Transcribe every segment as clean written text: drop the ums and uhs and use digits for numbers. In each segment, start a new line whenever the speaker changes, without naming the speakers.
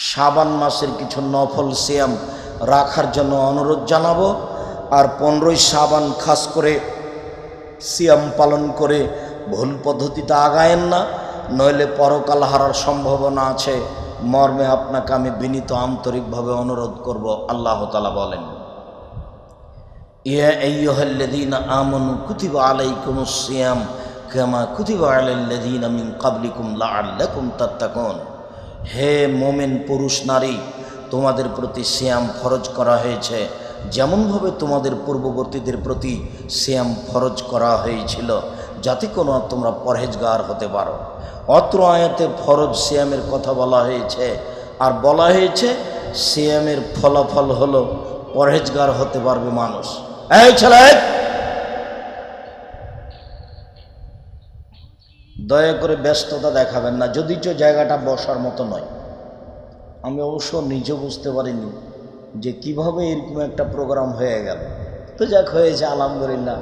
শাবান মাসের কিছু নফল সিয়াম রাখার জন্য অনুরোধ জানাবো। আর 15ই শাবান খাস করে সিয়াম পালন করে ভুল পদ্ধতিতে আগায়েন না, নইলে পরকাল হারার সম্ভাবনা আছে মর্মে আপনাকে আমি বিনীত আন্তরিকভাবে অনুরোধ করব। আল্লাহ তাআলা বলেন, ইয়া আইয়ুহাল্লাযীনা আমানু কুতিবা আলাইকুমুস সিয়াম কামা কুতিবা আলাল্লাযীনা মিন ক্বাবলিকুম লাআল্লাকুম তাত্তাকুন। হে মোমেন পুরুষ নারী, তোমাদের প্রতি সিয়াম ফরজ করা হয়েছে যেমনভাবে তোমাদের পূর্ববর্তীদের প্রতি সিয়াম ফরজ করা হয়েছিল, যাতে কোনো তোমরা পরহেজগার হতে পারো। অত্র আয়াতে ফরজ সিয়ামের কথা বলা হয়েছে, আর বলা হয়েছে সিয়ামের ফলাফল হলো পরহেজগার হতে পারবে মানুষ। এই ছেলে, দয়া করে ব্যস্ততা দেখাবেন না, যদিচ জায়গাটা বসার মতো নয়। আমি অবশ্য নিজে বুঝতে পারিনি যে কিভাবে এরকম একটা প্রোগ্রাম হয়ে গেল। তো যাক হয়েছে, আলহামদুলিল্লাহ।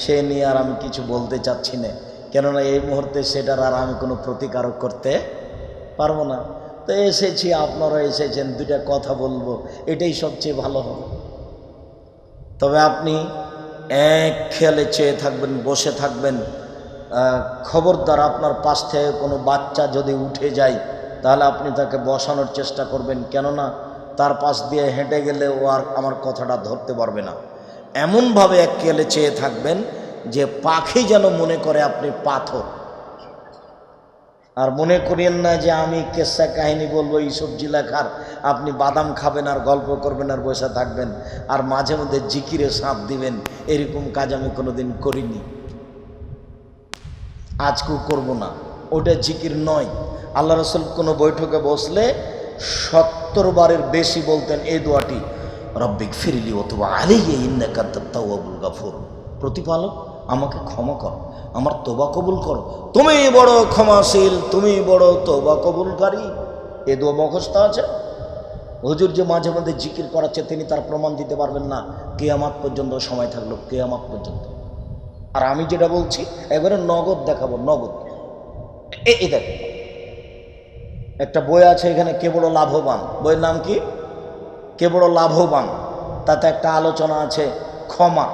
সে নিয়ে আর আমি কিছু বলতে চাচ্ছি না, কেননা এই মুহূর্তে সেটার আর আমি কোনো প্রতিকারক করতে পারবো না। তো এসেছি, আপনারা এসেছেন, দুইটা কথা বলবো, এটাই সবচেয়ে ভালো হবে। তবে আপনি এক খেয়ালে চেয়ে থাকবেন, বসে থাকবেন। খবরদার, আপনার পাশ থেকে কোনো বাচ্চা যদি উঠে যায় তাহলে আপনি তাকে বসানোর চেষ্টা করবেন, কেননা তার পাশ দিয়ে হেঁটে গেলে ও আর আমার কথাটা ধরতে পারবে না। এমনভাবে এক খেয়ালে চেয়ে থাকবেন যে পাখি যেন মনে করে আপনি পাথর। আর মনে করিয়েন না যে আমি কেসা কাহিনী বলবো, এই সবজি লেখার, আপনি বাদাম খাবেন আর গল্প করবেন আর বসে থাকবেন আর মাঝে মধ্যে জিকিরে সাপ দিবেন। এরকম কাজ আমি কোনোদিন করিনি, আজকেও করব না। ওটা জিকির নয়। আল্লাহ রাসূল কোনো বৈঠকে বসলে 70 বারের বেশি বলতেন এই দোয়াটি, রব্বিক ফিরলি ওয়াতুব আলাইয়া ইন্নাকা আনতাত তাওয়াবুল গাফুর। প্রতিপালক, আমাকে ক্ষমা কর, আমার তওবা কবুল করো, তুমি বড় ক্ষমাশীল, তুমি বড় তওবা কবুলকারী। এ দোয়া মুখস্থ আছে। হুজুর যে মাঝে মধ্যে জিকির করাচ্ছে, তিনি তার প্রমাণ দিতে পারবেন না কিয়ামত পর্যন্ত সময় থাকলো, কিয়ামত পর্যন্ত। আর আমি যেটা বলছি এবারে নগদ দেখাবো, নগদ। এই দেখ, একটা বই আছে এখানে, কে বড় লাভবান। বইয়ের নাম কি? কে বড় লাভবান। তাতে একটা আলোচনা আছে ক্ষমা।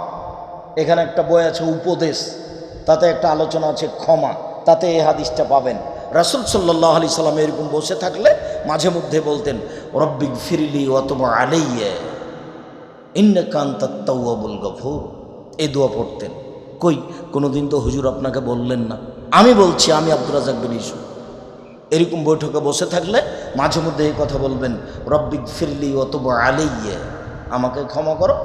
এখানে একটা বই আছে উপদেশ, তাতে একটা আলোচনা আছে ক্ষমা। তাতে এই হাদিসটা পাবেন। রাসূল সাল্লাল্লাহু আলাইহি সাল্লাম এরকম বসে থাকলে মাঝে মধ্যে বলতেন, রব্বিক ফিরলি ওয়াতুব আলাইয়া ইন্নাকা আনতাত তাওয়াবুল গাফুর। এই দোয়া পড়তেন। কই, কোনোদিন তো হুজুর আপনাকে বললেন না। আমি বলছি, আমি আব্দুর রাজ্জাক বিন ইউসুফ। এরকম বৈঠকে বসে থাকলে মাঝে মধ্যে এই কথা বলবেন, রব্বিক ফিরলি ওয়াতুব আলাইয়া, আমাকে ক্ষমা করো,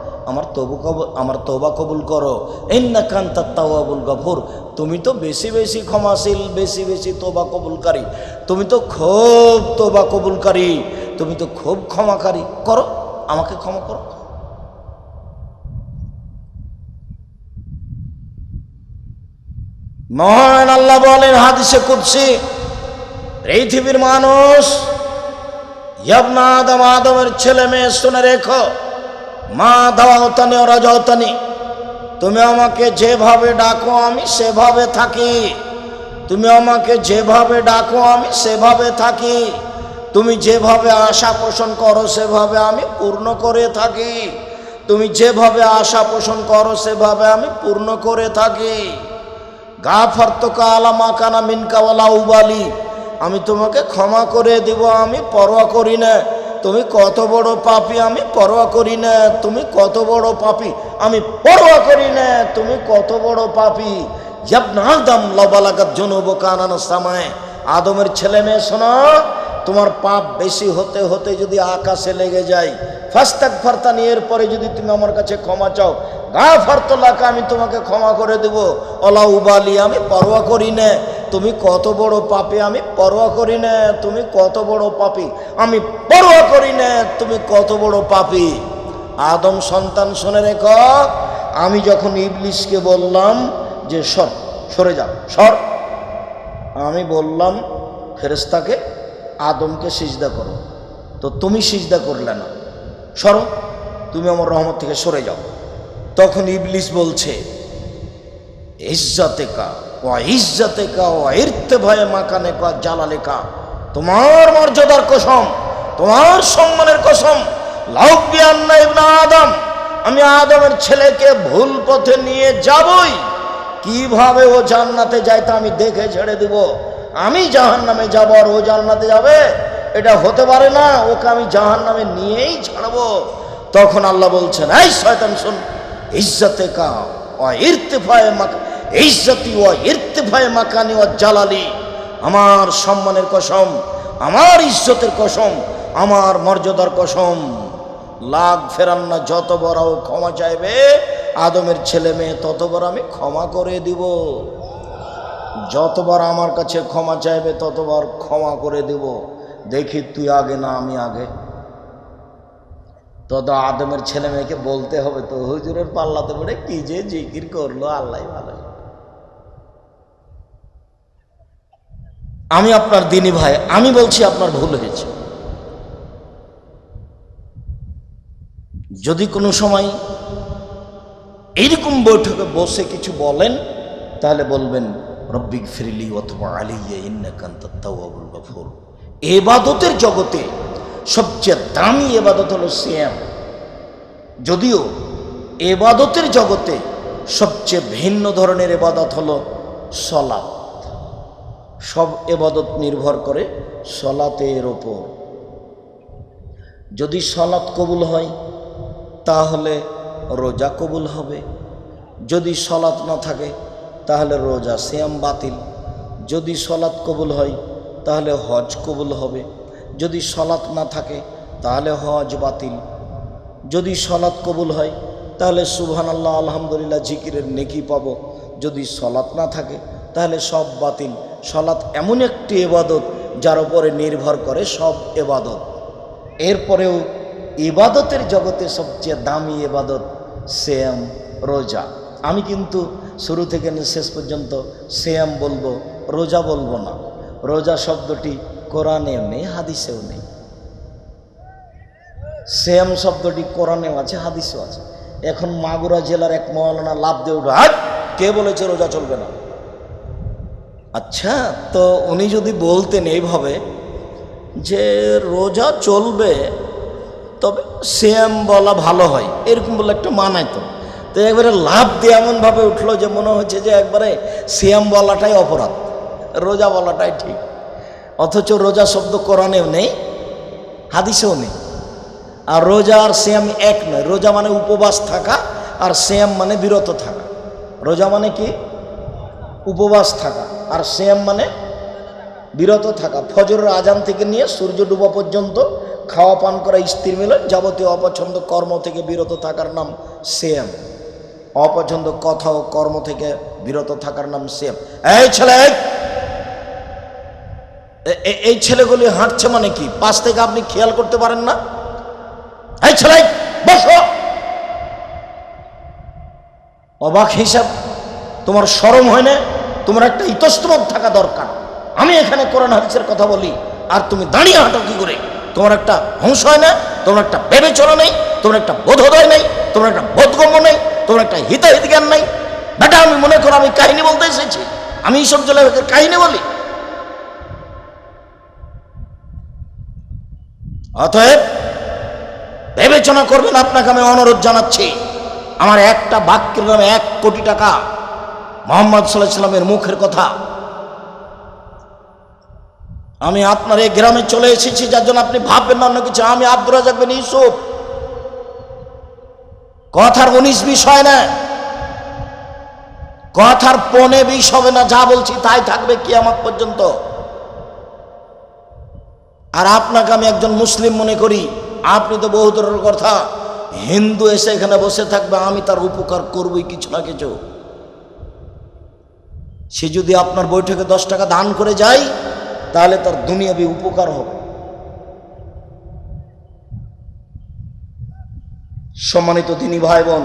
আমার তওবা কবুল করো, ইন্নাকা আনতাত তাওয়াবুল গাফুর। তুমি তো বেশি বেশি ক্ষমাশীল, বেশি বেশি তওবা কবুলকারী, তুমি তো খুব তওবা কবুলকারী, তুমি তো খুব ক্ষমাকারী, করো, আমাকে ক্ষমা করো। মহান আল্লাহ বলেন হাদিসে কুদসি, পৃথিবীর মানুষ, ইবনা আদম, আদমের ছেলে মেয়ে, শুনে রেখো, মা দাওয়াতানি ও রাজাতানি, তুমি আমাকে যেভাবে ডাকো আমি সেভাবে থাকি, তুমি আমাকে যেভাবে ডাকো আমি সেভাবে থাকি, তুমি যেভাবে আশা পোষণ করো সেভাবে আমি পূর্ণ করে থাকি, তুমি যেভাবে আশা পোষণ করো সেভাবে আমি পূর্ণ করে থাকি। গাফারতুকা আলা মা কানা মিনকা ওয়ালা উবালি, আমি তোমাকে ক্ষমা করে দিব, আমি পরোয়া করি না তুমি কত বড় পাপী, আমি পরোয়া করি না তুমি কত বড় পাপী, আমি পরোয়া করি না তুমি কত বড় পাপী। ইবনা আদম লাউ বালাগাত যুনুবুকা আনানাস সামায়ে, আদমের ছেলে মেয়ে শোনো, তোমার পাপ বেশি হতে হতে যদি আকাশে লেগে যায়, ফাস্তাগফারতানি, এরপরে যদি তুমি আমার কাছে ক্ষমা চাও, গাফারতু লাকা, আমি তোমাকে ক্ষমা করে দেব, ওয়ালা উবালি, আমি পরোয়া করি না তুমি কত বড় পাপী, আমি পরোয়া করি না তুমি কত বড় পাপী, আমি পরোয়া করি না তুমি কত বড় পাপী। আদম সন্তান শুনে রেখো, আমি যখন ইবলিসকে বললাম যে সরে যাও, সর, আমি বললাম ফেরেশতাকে আদমকে সিজদা করো, তো তুমি সিজদা করলে না, সরো, তুমি আমার রহমত থেকে সরে যাও। তখন ইবলিস বলছে, ইজ্জাতেকা ওয়া ইজ্জাতেকা ওয়া ইরতিফায়ে মাকানেকা জালালেকা, তোমার মর্যাদার কসম, তোমার সম্মানের কসম, লাউবিয়ান্না ইবনা আদম, আমি আদমের ছেলেকে ভুল পথে নিয়ে যাবই। কিভাবে ও জান্নাতে যায় তা আমি দেখে ছেড়ে দিব। আমি জাহান্নামে যাব আর ও জান্নাতে যাবে, এটা হতে পারে না। ওকে আমি জাহান্নামে নিয়েই ছাড়বো। তখন আল্লাহ বলছেন, এই শয়তান শুন, ইজ্জতে কা ও ইরতিফায়ে মাকা, ইজ্জতি ও ইরতিফায়ে মাকানি ও জালালি, আমার সম্মানের কসম, আমার ইজ্জতের কসম, আমার মর্যাদার কসম, লাখ ফেরান্না যত বড় ক্ষমা চাইবে আদমের ছেলে মেয়ে ততবার আমি ক্ষমা করে দিব। যতবার আমার কাছে ক্ষমা চাইবে ততবার ক্ষমা করে দিব। দেখি তুই আগে না আমি আগে। তত আদমের ছেলে মেয়েকে বলতে হবে তো, হুজুরের পাল্লাতে পড়ে কি যে জিকির করলো, আল্লাহ ভালো। আমি আপনার দিনী ভাই, আমি বলছি আপনার ভুল হয়েছে। যদি কোনো সময় এইরকম বৈঠকে বসে কিছু বলেন, তাহলে বলবেন রব্বিক ফিরলি অথবা আলিয়া ইন্নাকা আনতাত তাওয়াবুল গফুর। ইবাদতের জগতে সবচেয়ে দামি ইবাদত হলো সিয়াম। যদিও ইবাদতের জগতে সবচেয়ে ভিন্ন ধরনের ইবাদত হলো সালাত। সব ইবাদত নির্ভর করে সালাতের ওপর। যদি সালাত কবুল হয় তাহলে রোজা কবুল হবে। যদি সালাত না থাকে তাহলে রোজা সিয়াম বাতিল। যদি সালাত কবুল হয় তাহলে হজ কবুল হবে। যদি সালাত না থাকে তাহলে হজ বাতিল। যদি সালাত কবুল হয় তাহলে সুবহানাল্লাহ আলহামদুলিল্লাহ জিকিরের নেকি পাবো। যদি সালাত না থাকে তাহলে সব বাতিল। সালাত এমন একটি ইবাদত যার উপরে নির্ভর করে সব ইবাদত। এরপরেও ইবাদতের জগতে সবচেয়ে দামি ইবাদত সিয়াম, রোজা। আমি কিন্তু শুরু থেকে শেষ পর্যন্ত সিয়াম বলবো, রোজা বলবো না। রোজা শব্দটি কোরআনেও নেই, হাদিসেও নেই। সিয়াম শব্দটি কোরআনেও আছে, হাদিসেও আছে। এখন মাগুরা জেলার এক মওলানা লাভ দিয়ে উঠে, কে বলেছে রোজা চলবে না? আচ্ছা, তো উনি যদি বলতেন এইভাবে যে রোজা চলবে তবে সিয়াম বলা ভালো হয়, এরকম বলে একটা মানাইতো। তো একবারে লাভ দিয়ে এমনভাবে উঠলো যে মনে হচ্ছে যে একবারে সিয়াম বলাটাই অপরাধ, রোজা বলাটাই ঠিক। অথচ রোজা শব্দ কোরআনেও নেই, হাদিসেও নেই। আর রোজা আর সিয়াম এক নয়। রোজা মানে উপবাস থাকা, আর সিয়াম মানে বিরত থাকা। রোজা মানে কি? উপবাস থাকা, আর সিয়াম মানে বিরত থাকা। ফজরের আজান থেকে নিয়ে সূর্য ডুবা পর্যন্ত খাওয়া পান করা, স্ত্রী মিলন, যাবতীয় অপছন্দ কর্ম থেকে বিরত থাকার নাম সিয়াম। অপছন্দ কথা ও কর্ম থেকে বিরত থাকার নাম সিয়াম। এই ছেলে, এই ছেলেগুলি হাঁটছে মানে কি? পাশ থেকে আপনি খেয়াল করতে পারেন না? এই ছেলে বসো। অবাক হিসাব, তোমার শরম হয় না? তোমার একটা ইতস্তবোধ থাকা দরকার। আমি এখানে কোরআন হাদিসের কথা বলি আর তুমি দাঁড়িয়ে হাঁটো কি করে? তোমার একটা হুঁশ হয় না? তোমার একটা বিবেচনা নেই? তোমার একটা বোধোদয় নেই? তোমার একটা বোধগম্য নেই? তোমার একটা হিতাহিত জ্ঞান নেই? বেটা, আমি মনে করো আমি কাহিনী বলতে এসেছি, আমি এইসব জেলার কাহিনী বলি। অতএব বিবেচনা করবেন। আপনাকে আমি অনুরোধ জানাচ্ছি, আমার একটা বাক্যের নামে 1 কোটি টাকা। মুহাম্মদ সাল্লাল্লাহু আলাইহি সাল্লামের মুখের কথা। আমি আপনার এই গ্রামে চলে এসেছি যার জন্য আপনি ভাববেন না অন্য কিছু। আমি আব্দুর রাজ্জাক বিন ইউসুফ, কথার 19-20 হয় না, কথার 15-20 হবে না। যা বলছি তাই থাকবে কিয়ামত পর্যন্ত। আর আপনাকে আমি একজন মুসলিম মনে করি। আপনি তো বহু দূরের কথা, হিন্দু এসে এখানে বসে থাকবে, আমি তার উপকার করবই কিছু না কিছু। সে যদি আপনার বৈঠকে 10 টাকা দান করে যায় তাহলে তার দুনিয়াবি উপকার হবে। সম্মানিত দিনী ভাই বোন,